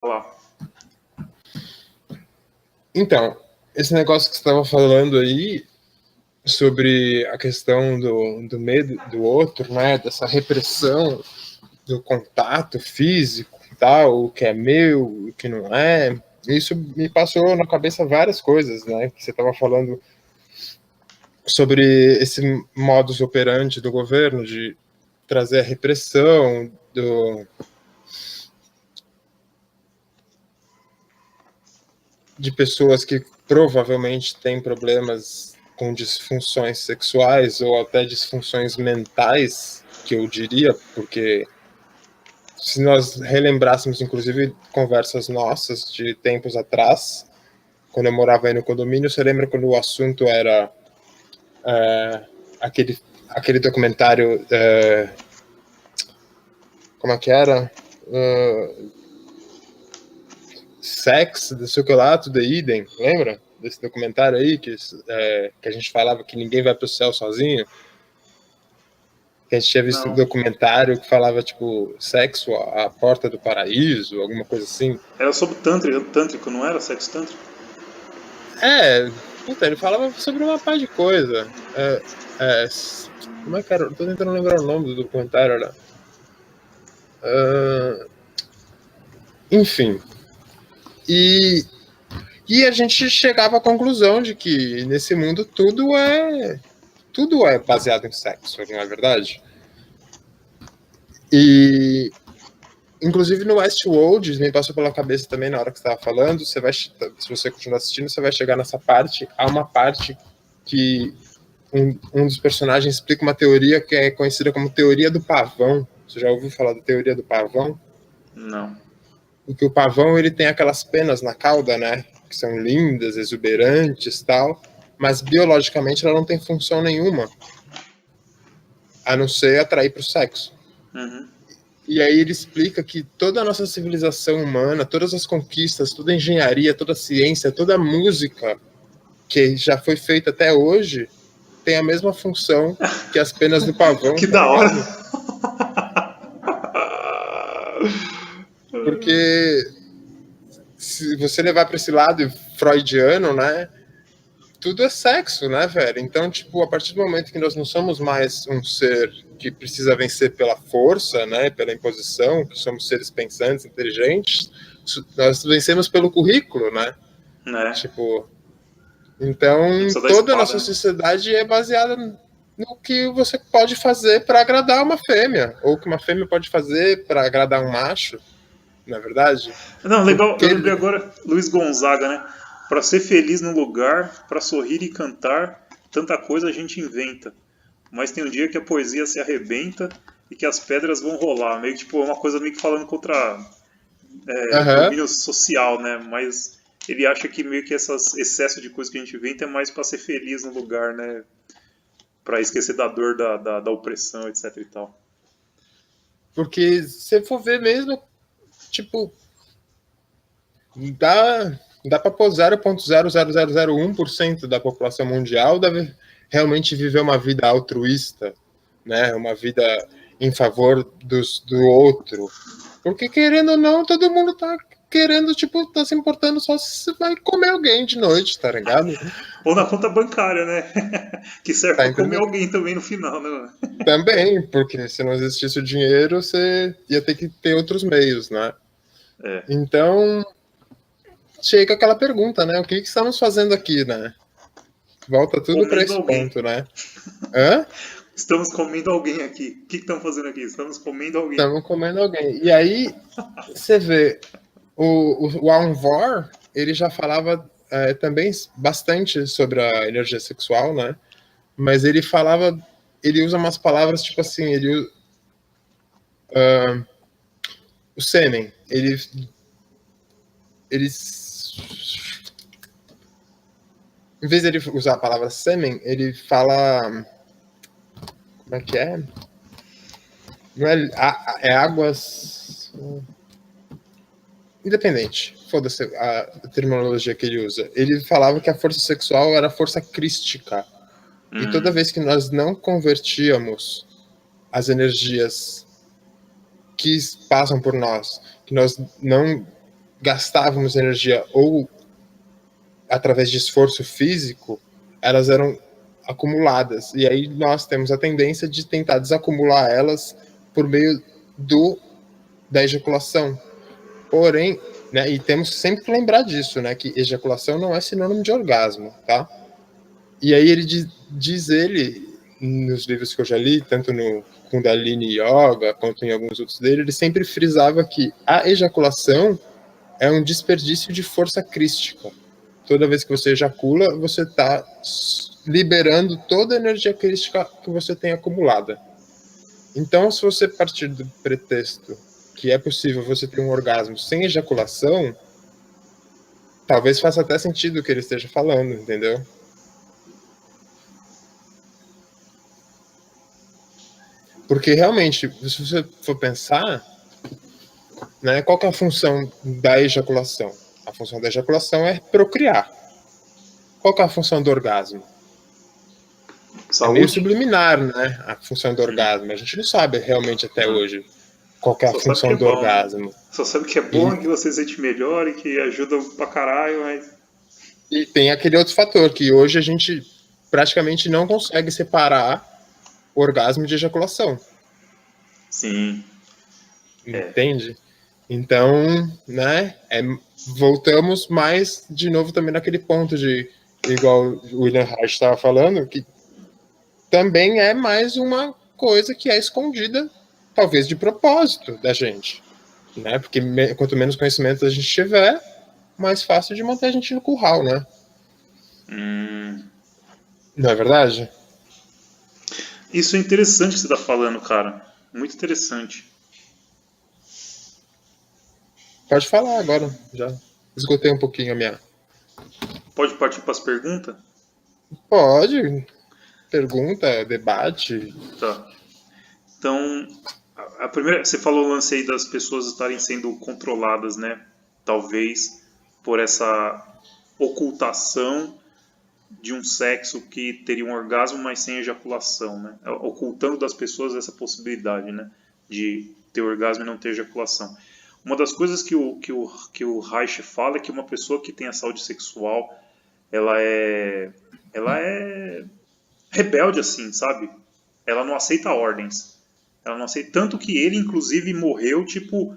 Lá. Então, esse negócio que você estava falando aí sobre a questão do medo do outro, né, dessa repressão do contato físico e tal, o que é meu, o que não é, isso me passou na cabeça várias coisas, né, que você estava falando sobre esse modus operandi do governo de trazer a repressão, de pessoas que provavelmente têm problemas com disfunções sexuais ou até disfunções mentais, que eu diria, porque se nós relembrássemos, inclusive, conversas nossas de tempos atrás, quando eu morava aí no condomínio, você lembra quando o assunto era aquele documentário, como é que era? Sex, do sei lá, to the Eden, lembra? Desse documentário aí que a gente falava que ninguém vai pro céu sozinho? Que a gente tinha visto um documentário que falava, tipo, sexo à porta do paraíso, alguma coisa assim. Era sobre tântrico, não era? Sexo tântrico? Então, ele falava sobre uma par de coisa. Como é que era? Tô tentando lembrar o nome do documentário, olha. Enfim. E a gente chegava à conclusão de que nesse mundo tudo é baseado em sexo, não é verdade? E inclusive no Westworld, me passou pela cabeça também na hora que você estava falando, se você continuar assistindo, você vai chegar nessa parte, há uma parte que um dos personagens explica uma teoria que é conhecida como teoria do pavão. Você já ouviu falar da teoria do pavão? Não. Porque o pavão, ele tem aquelas penas na cauda, né, que são lindas, exuberantes, tal, mas biologicamente ela não tem função nenhuma, a não ser atrair para o sexo. Uhum. E aí ele explica que toda a nossa civilização humana, todas as conquistas, toda a engenharia, toda a ciência, toda a música que já foi feita até hoje tem a mesma função que as penas do pavão. Que tá da hora! Porque se você levar para esse lado freudiano, né, tudo é sexo, né, velho? Então, tipo, a partir do momento que nós não somos mais um ser que precisa vencer pela força, né, pela imposição, que somos seres pensantes, inteligentes, nós vencemos pelo currículo, né? Tipo, então toda a nossa sociedade é baseada no que você pode fazer para agradar uma fêmea, ou que uma fêmea pode fazer para agradar um macho, não é verdade? Não, legal, eu lembrei agora, Luiz Gonzaga, né? Para ser feliz no lugar, para sorrir e cantar, tanta coisa a gente inventa. Mas tem um dia que a poesia se arrebenta e que as pedras vão rolar. Meio que tipo, uma coisa meio que falando contra domínio social, né? Mas ele acha que meio que esse excesso de coisa que a gente inventa é mais para ser feliz no lugar, né? Para esquecer da dor da opressão, etc e tal. Porque se for ver mesmo, tipo, dá para pôr 0,00001% da população mundial deve realmente viver uma vida altruísta, né? Uma vida em favor do outro. Porque, querendo ou não, todo mundo tá querendo, tipo, tá se importando só se vai comer alguém de noite, tá ligado? Ou na conta bancária, né? Que serve pra comer alguém também no final, né? Também, porque se não existisse o dinheiro, você ia ter que ter outros meios, né? Então, chega aquela pergunta, né? O que estamos fazendo aqui, né? Volta tudo para esse ponto, né? Hã? Estamos comendo alguém aqui. O que estamos fazendo aqui? Estamos comendo alguém. Estamos comendo alguém. E aí, você vê, o Alan Moore, ele já falava também bastante sobre a energia sexual, né? Mas ele falava, ele usa umas palavras tipo assim, o sêmen, em vez de ele usar a palavra sêmen, ele fala, como é que é? Não é águas... Independente, foda-se a terminologia que ele usa. Ele falava que a força sexual era força crística. E toda vez que nós não convertíamos as energias que passam por nós, que nós não gastávamos energia ou através de esforço físico, elas eram acumuladas. E aí nós temos a tendência de tentar desacumular elas por meio da ejaculação. Porém, né, e temos sempre que lembrar disso, né, que ejaculação não é sinônimo de orgasmo, tá? E aí ele diz ele, nos livros que eu já li, tanto no Kundalini Yoga, quanto em alguns outros dele, ele sempre frisava que a ejaculação é um desperdício de força crística. Toda vez que você ejacula, você está liberando toda a energia crística que você tem acumulada. Então, se você partir do pretexto que é possível você ter um orgasmo sem ejaculação, talvez faça até sentido o que ele esteja falando, entendeu? Porque realmente, se você for pensar, né, qual que é a função da ejaculação? A função da ejaculação é procriar. Qual que é a função do orgasmo? Saúde. É meio subliminar, né? A função do orgasmo. A gente não sabe realmente até hoje qual que é a função do orgasmo. Só sabe que é bom, que você se sente melhor e que ajuda pra caralho, mas... E tem aquele outro fator, que hoje a gente praticamente não consegue separar o orgasmo de ejaculação. Sim. Entende? Então, né, voltamos mais de novo também naquele ponto de, igual o William Reich estava falando, que também é mais uma coisa que é escondida, talvez de propósito da gente, né? Porque quanto menos conhecimento a gente tiver, mais fácil de manter a gente no curral, né? Não é verdade? Isso é interessante que você está falando, cara. Muito interessante. Pode falar agora, já esgotei um pouquinho a minha... Pode partir para as perguntas? Pode. Pergunta, debate. Tá. Então, a primeira, você falou o lance aí das pessoas estarem sendo controladas, né? Talvez por essa ocultação de um sexo que teria um orgasmo, mas sem ejaculação, né? Ocultando das pessoas essa possibilidade, né? De ter orgasmo e não ter ejaculação. Uma das coisas que o Reich fala é que uma pessoa que tem a saúde sexual, ela é rebelde, assim, sabe? Ela não aceita ordens. Ela não aceita. Tanto que ele, inclusive, morreu, tipo,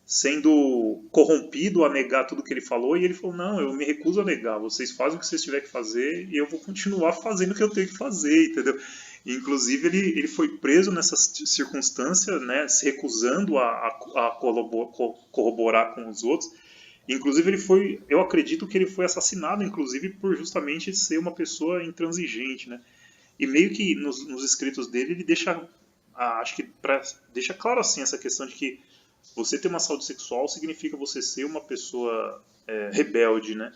sendo corrompido a negar tudo que ele falou. E ele falou, não, eu me recuso a negar. Vocês fazem o que vocês tiverem que fazer e eu vou continuar fazendo o que eu tenho que fazer, entendeu? E, inclusive, ele foi preso nessa circunstância, né? Se recusando a corroborar com os outros. Inclusive, ele foi, eu acredito que ele foi assassinado, inclusive, por justamente ser uma pessoa intransigente, né? E meio que nos escritos dele ele deixa, acho que deixa claro assim essa questão de que você ter uma saúde sexual significa você ser uma pessoa rebelde, né?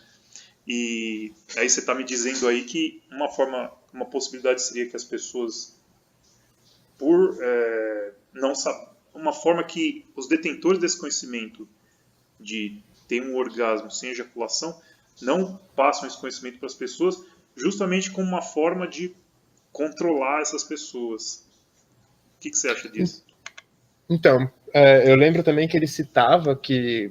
E aí você está me dizendo aí que uma possibilidade seria que as pessoas, por não saber, uma forma que os detentores desse conhecimento de ter um orgasmo sem ejaculação não passam esse conhecimento para as pessoas, justamente como uma forma de controlar essas pessoas. O que você acha disso? Então, eu lembro também que ele citava que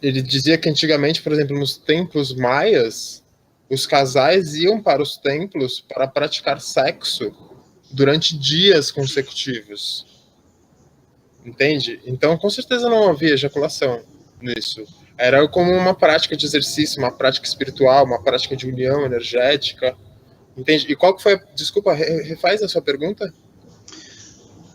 ele dizia que antigamente, por exemplo, nos templos maias, os casais iam para os templos para praticar sexo durante dias consecutivos. Entende? Então, com certeza não havia ejaculação nisso. Era como uma prática de exercício, uma prática espiritual, uma prática de união energética. Entende? E qual que foi... Desculpa, refaz a sua pergunta?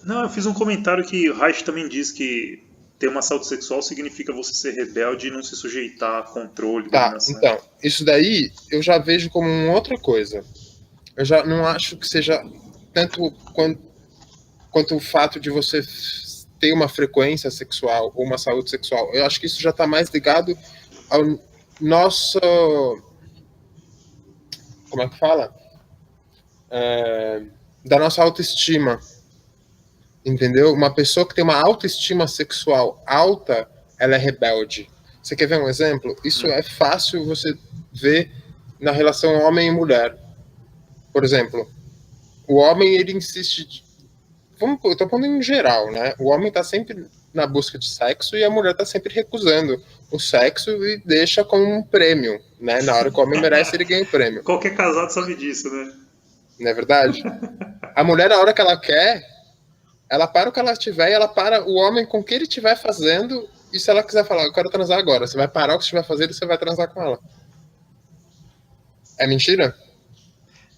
Não, eu fiz um comentário que o Reich também diz que ter uma saúde sexual significa você ser rebelde e não se sujeitar a controle, dominação. Então, isso daí eu já vejo como uma outra coisa. Eu já não acho que seja tanto quanto o fato de você ter uma frequência sexual ou uma saúde sexual. Eu acho que isso já está mais ligado ao nosso... Como é que fala? Da nossa autoestima. Entendeu? Uma pessoa que tem uma autoestima sexual alta, ela é rebelde. Você quer ver um exemplo? Isso é fácil você ver na relação homem e mulher. Por exemplo, o homem, ele insiste... eu tô falando em geral, né? O homem tá sempre na busca de sexo e a mulher tá sempre recusando o sexo e deixa como um prêmio, né? Na hora que o homem merece, ele ganha o prêmio. Qualquer casado sabe disso, né? Não é verdade? A mulher, na hora que ela quer, ela para o que ela estiver e ela para o homem com o que ele estiver fazendo. E se ela quiser falar, eu quero transar agora, você vai parar o que você estiver fazendo e você vai transar com ela. É mentira?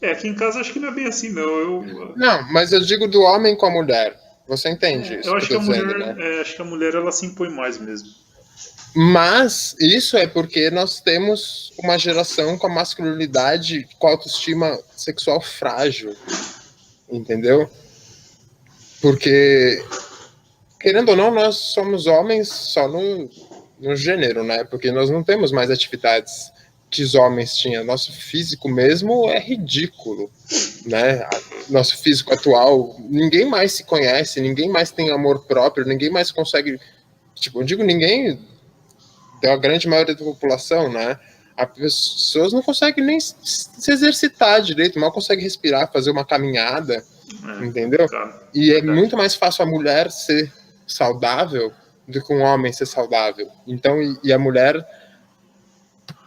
Aqui em casa acho que não é bem assim, não. Não, mas eu digo do homem com a mulher. Você entende Eu isso que acho eu que tô dizendo, né? acho que a mulher ela se impõe mais mesmo. Mas isso é porque nós temos uma geração com a masculinidade, com a autoestima sexual frágil, entendeu? Porque, querendo ou não, nós somos homens só no gênero, né? Porque nós não temos mais atividades que os homens tinham. Nosso físico mesmo é ridículo, né? Nosso físico atual, ninguém mais se conhece, ninguém mais tem amor próprio, ninguém mais consegue, tipo, eu digo ninguém, da grande maioria da população, né? As pessoas não conseguem nem se exercitar direito, mal conseguem respirar, fazer uma caminhada, entendeu? E é muito mais fácil a mulher ser saudável do que um homem ser saudável. Então, e a mulher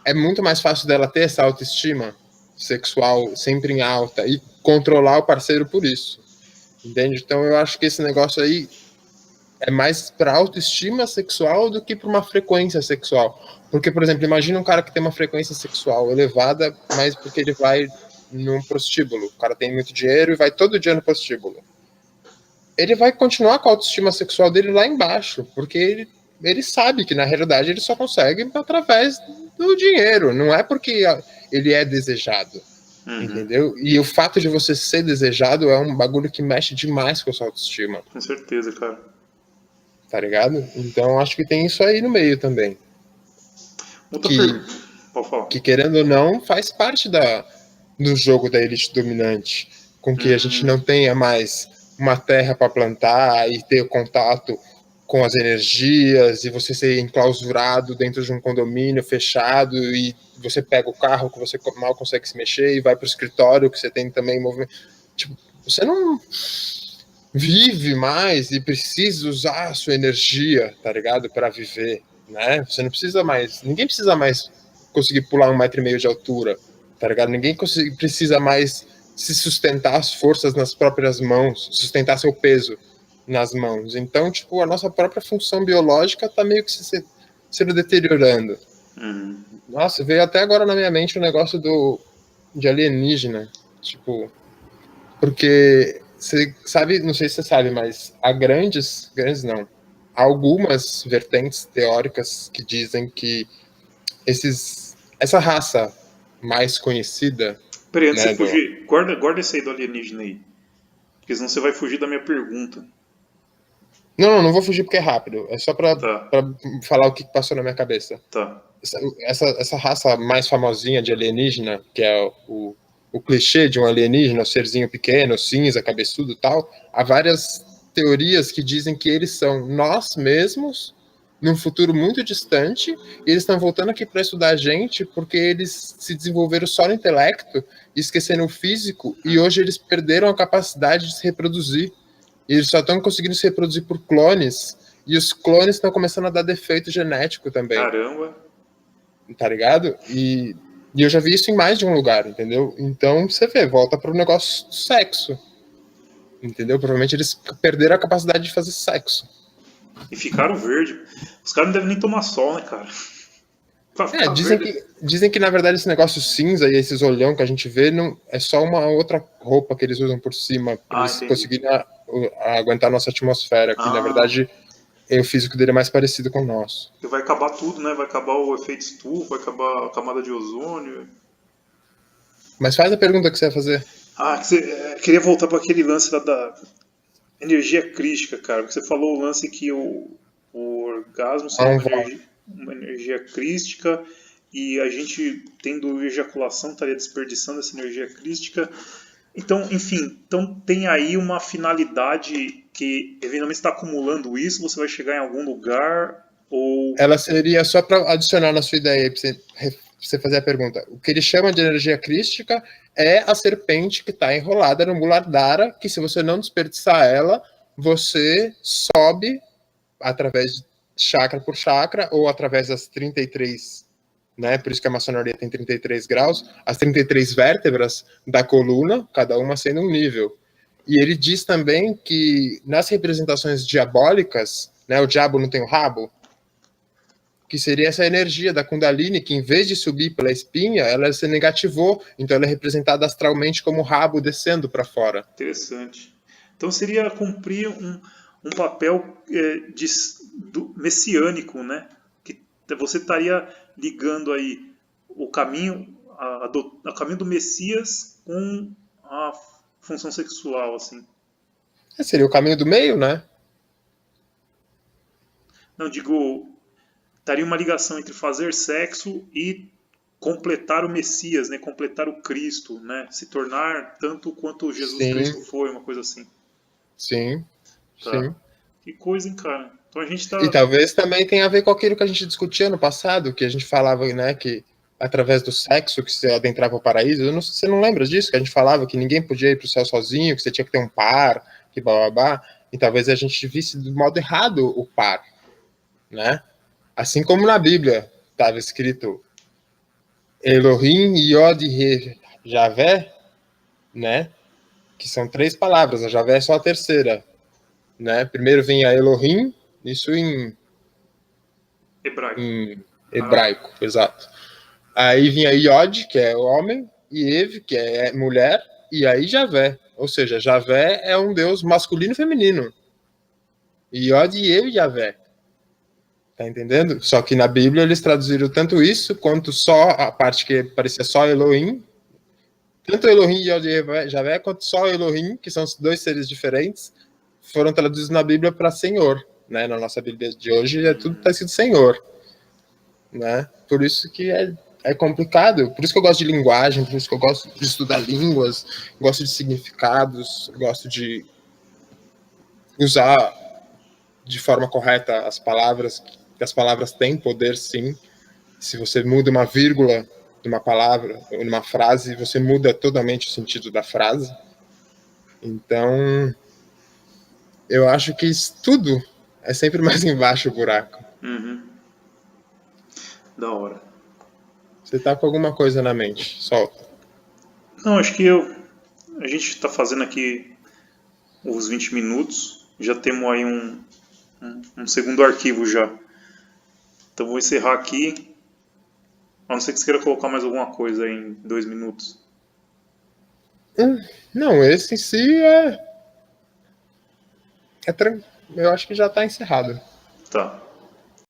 é muito mais fácil dela ter essa autoestima sexual sempre em alta e controlar o parceiro por isso, entende? Então, eu acho que esse negócio aí é mais para autoestima sexual do que para uma frequência sexual. Porque, por exemplo, imagina um cara que tem uma frequência sexual elevada, mas porque ele vai num prostíbulo. O cara tem muito dinheiro e vai todo dia no prostíbulo. Ele vai continuar com a autoestima sexual dele lá embaixo, porque ele sabe que, na realidade, ele só consegue através do dinheiro. Não é porque ele é desejado. Entendeu? E o fato de você ser desejado é um bagulho que mexe demais com a sua autoestima. Com certeza, cara. Tá ligado? Então acho que tem isso aí no meio também. Que querendo ou não, faz parte do jogo da elite dominante. Com que a gente não tenha mais uma terra para plantar e ter contato com as energias e você ser enclausurado dentro de um condomínio fechado e você pega o carro que você mal consegue se mexer e vai pro escritório que você tem também movimento. Tipo, você não vive mais e precisa usar a sua energia, tá ligado? Para viver, né? Você não precisa mais, ninguém precisa mais conseguir pular 1,5 metro de altura, tá ligado? Ninguém precisa mais se sustentar as forças nas próprias mãos, sustentar seu peso nas mãos. Então, tipo, a nossa própria função biológica tá meio que sendo deteriorando. Nossa, veio até agora na minha mente o negócio de alienígena, tipo, porque você sabe, não sei se você sabe, mas há grandes não, há algumas vertentes teóricas que dizem que essa raça mais conhecida... Peraí, antes de você fugir, guarda esse aí do alienígena aí, porque senão você vai fugir da minha pergunta. Não vou fugir porque é rápido, é só pra falar o que passou na minha cabeça. Tá. Essa raça mais famosinha de alienígena, que é o clichê de um alienígena, um serzinho pequeno, cinza, cabeçudo e tal, há várias teorias que dizem que eles são nós mesmos num futuro muito distante, e eles estão voltando aqui para estudar a gente porque eles se desenvolveram só no intelecto, esquecendo o físico, e hoje eles perderam a capacidade de se reproduzir. E eles só estão conseguindo se reproduzir por clones, e os clones estão começando a dar defeito genético também. Caramba! Tá ligado? E eu já vi isso em mais de um lugar, entendeu? Então, você vê, volta pro negócio do sexo. Entendeu? Provavelmente eles perderam a capacidade de fazer sexo. E ficaram verde. Os caras não devem nem tomar sol, né, cara? Dizem que na verdade esse negócio cinza e esses olhão que a gente vê não, é só uma outra roupa que eles usam por cima para eles conseguirem aguentar a nossa atmosfera, que na verdade o físico dele é mais parecido com o nosso. E vai acabar tudo, né? Vai acabar o efeito estufa, vai acabar a camada de ozônio. Mas faz a pergunta que você ia fazer. Queria voltar para aquele lance da energia crística, cara. Porque você falou o lance que o orgasmo seria uma energia crística e a gente, tendo ejaculação, estaria desperdiçando essa energia crística. Então, enfim, tem aí uma finalidade que eventualmente está acumulando isso, você vai chegar em algum lugar ou... Ela seria, só para adicionar na sua ideia, para você fazer a pergunta, o que ele chama de energia crística é a serpente que está enrolada no Muladhara, que se você não desperdiçar ela, você sobe através de chakra por chakra, ou através das 33, né? Por isso que a maçonaria tem 33 graus, as 33 vértebras da coluna, cada uma sendo um nível. E ele diz também que nas representações diabólicas, né, o diabo não tem o rabo, que seria essa energia da Kundalini, que em vez de subir pela espinha, ela se negativou, então ela é representada astralmente como rabo descendo para fora. Interessante. Então seria cumprir um papel messiânico, né? Que você estaria ligando aí o caminho, a caminho do Messias com a função sexual, assim. Seria o caminho do meio, né? Não, digo, estaria uma ligação entre fazer sexo e completar o Messias, né? Completar o Cristo, né? Se tornar tanto quanto Jesus Cristo foi, uma coisa assim. Sim, Tá. sim. Que coisa, hein, cara? Então a gente tá... E talvez também tenha a ver com aquilo que a gente discutia no passado, que a gente falava, né, que através do sexo que você adentrava o paraíso. Você não lembra disso? Que a gente falava que ninguém podia ir para o céu sozinho, que você tinha que ter um par, que blá. E talvez a gente visse do modo errado o par, né? Assim como na Bíblia estava escrito Elohim, Yod e Javé, né? Que são 3 palavras, a Javé é só a terceira, né? Primeiro vem a Elohim, isso em hebraico, exato. Aí vinha Yod, que é o homem, e Ev, que é mulher, e aí Javé. Ou seja, Javé é um deus masculino e feminino. Yod e Ev, Javé. Tá entendendo? Só que na Bíblia eles traduziram tanto isso, quanto só a parte que parecia só Elohim. Tanto Elohim e Yod e Javé, quanto só Elohim, que são 2 seres diferentes, foram traduzidos na Bíblia para Senhor. Né? Na nossa Bíblia de hoje tudo está escrito Senhor. Né? Por isso que é complicado. Por isso que eu gosto de linguagem, por isso que eu gosto de estudar línguas, gosto de significados, gosto de usar de forma correta as palavras, que as palavras têm poder, sim. Se você muda uma vírgula de uma palavra ou numa frase, você muda totalmente o sentido da frase. Então, eu acho que tudo é sempre mais embaixo o buraco. Uhum. Da hora. Você tá com alguma coisa na mente, solta. Não, acho que a gente está fazendo aqui os 20 minutos. Já temos aí um segundo arquivo já. Então vou encerrar aqui. A não ser que você queira colocar mais alguma coisa aí em 2 minutos. Não, esse em si eu acho que já está encerrado. Tá.